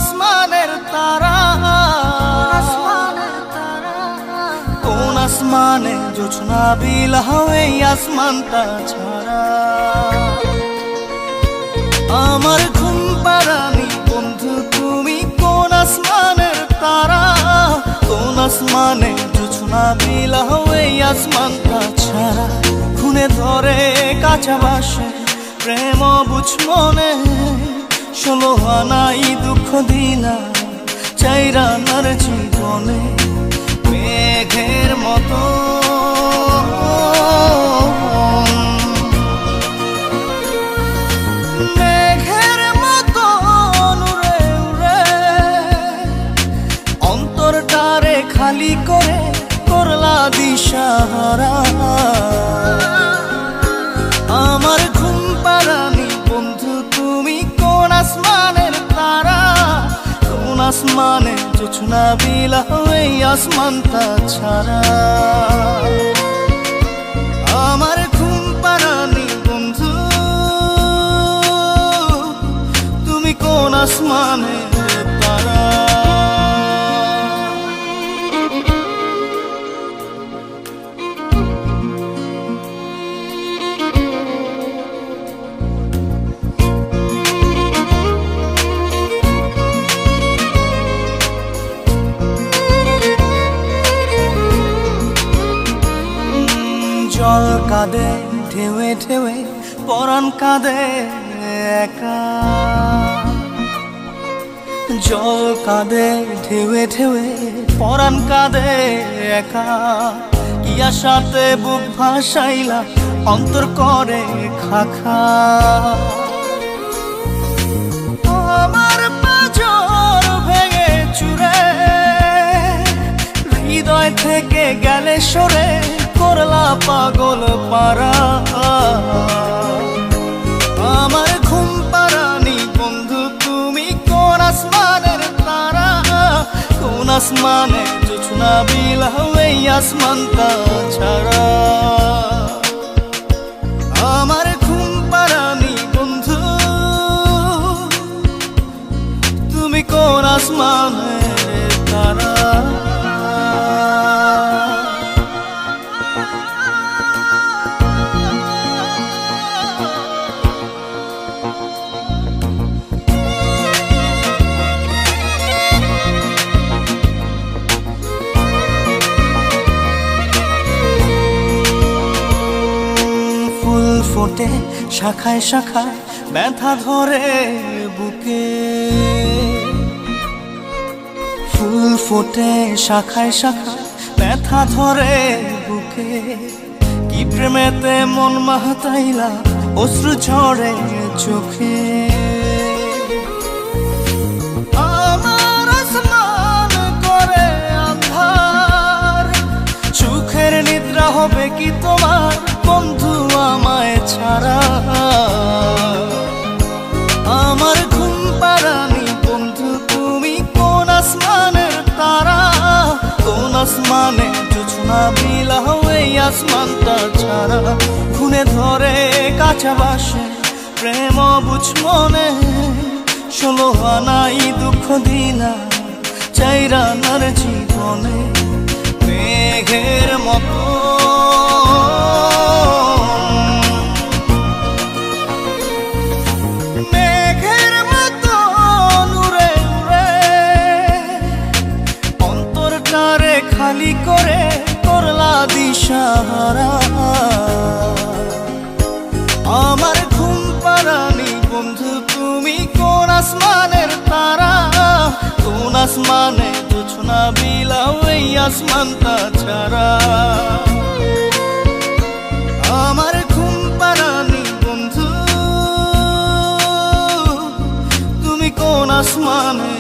আসমানের তারা, কোন আসমানে জোছনা বিলাও এই আসমানটা ছাড়া। আমার ঘুম পাড়ানি বন্ধু তুমি কোন আসমানের তারা, কোন আসমানে জোছনা বিলাও এই আসমানটা ছাড়া। খুনে ধরে কাঁচা বাসে প্রেম বুঝ মনে, 16 আনাই দুঃখ দিলা চাইরা নার জীবনে। মেঘের মতো মেঘের মতো উড়ে উড়ে অন্তরটারে খালি করে করলা দিশাহারা। আমার ঘুম পাড়ানি বন্ধু তুমি কোন আসমানের তারা, কোন আসমানে জোছনা বিলাও এই আসমানটা ছাড়া। আমার ঘুম পাড়ানি বন্ধু তুমি কোন আসমানের তারা। জল কাঁদে ঢেউে ঢেউে পরাণ কাঁদে একা, জল কাঁদে ঢেউে ঢেউে পরাণ কাঁদে একা। কি আশাতে বুক ভাসাইলা অন্তর করে খাখা। আমার পাঁজর ভেঙে চুরে হৃদয় থেকে গেলে সরে করলা পাগল পারা। আমার ঘুম পাড়ানি বন্ধু তুমি কোন আসমানের তারা, কোন আসমানে জোছনা বিলাও এই আসমানটা ছাড়া। আমার ঘুম পাড়ানি বন্ধু তুমি কোন আসমানের তারা। ফোটে শাখায় শাখায় ব্যথা ধরে বুকে, ফুল ফোটে শাখায় শাখায় ব্যথা ধরে বুকে। কি প্রেমেতে মন মাতাইলা অশ্রু ঝরে চোখে। আমার আসমান করে আন্ধার, সুখের নিদ্রা হবে কি তোমার বন্ধু আমায় ছাড়া। আমার ঘুম পাড়ানি বন্ধু তুমি কোন আসমানের তারা, কোন আসমানে জোছনা বিলাও এই আসমানটা ছাড়া। খুনে ধরে কাঁচা বাসে প্রেম বুঝ মনে, 16 আনাই দুঃখ দিলা চাইরা নার জীবনে। মেঘের মতো খালি করে করলা দিশাহারা। আমার ঘুম পাড়ানি বন্ধু তুমি কোন আসমানের তারা, কোন আসমানে জোছনা বিলাও এই আসমানটা ছাড়া। আমার ঘুম পাড়ানি বন্ধু তুমি কোন আসমানে